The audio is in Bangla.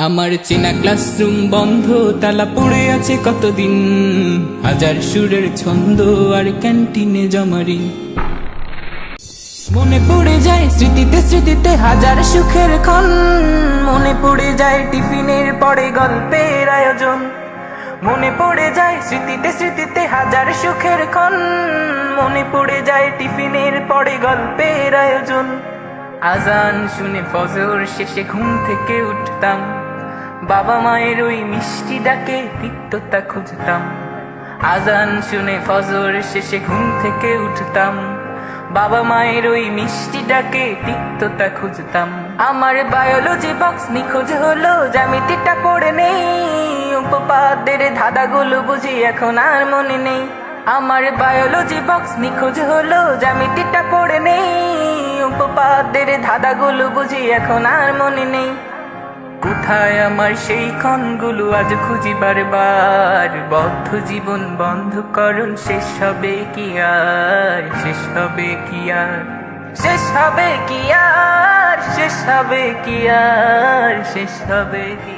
আমার চেনা ক্লাসরুম বন্ধ, তালা পড়ে আছে কতদিন। হাজার সুরের ছন্দ আর ক্যান্টিনে জমারি। মনে পড়ে যায় স্মৃতিতে স্মৃতিতে হাজার সুখের ক্ষণ। মনে পড়ে যায় টিফিনের পরে গল্পের আয়োজন। মনে পড়ে যায় স্মৃতিতে স্মৃতিতে হাজার সুখের ক্ষণ। মনে পড়ে যায় টিফিনের পরে গল্পের আয়োজন। আজান শুনে ফজর শেষে ঘুম থেকে উঠতাম, বাবা মায়ের ওই মিষ্টি ডাকে তিক্ততা খুঁজতাম। আজান শুনে ফজর শেষে ঘুম থেকে উঠতাম, বাবা মায়ের ওই মিষ্টি ডাকে তিক্ততা খুঁজতাম। আমার বায়োলজি বক্স নিখোঁজ হলো, জ্যামিতিটা পড়ে নেই। উপপাদ্যের ধাঁধাগুলো বুঝি এখন আর মনে নেই। আমার বায়োলজি বক্স নিখোঁজ হলো, জ্যামিতিটা পড়ে নেই। উপপাদ্যের ধাঁধাগুলো বুঝি এখন আর মনে নেই। কোথায় আমার সেই ক্ষণগুলো আজ খুঁজি বারবার। বদ্ধ জীবন বন্ধকরণ শেষ হবে কি আর, শেষ হবে কি আর, শেষ হবে কি আর, শেষ হবে কি আর, শেষ হবে কি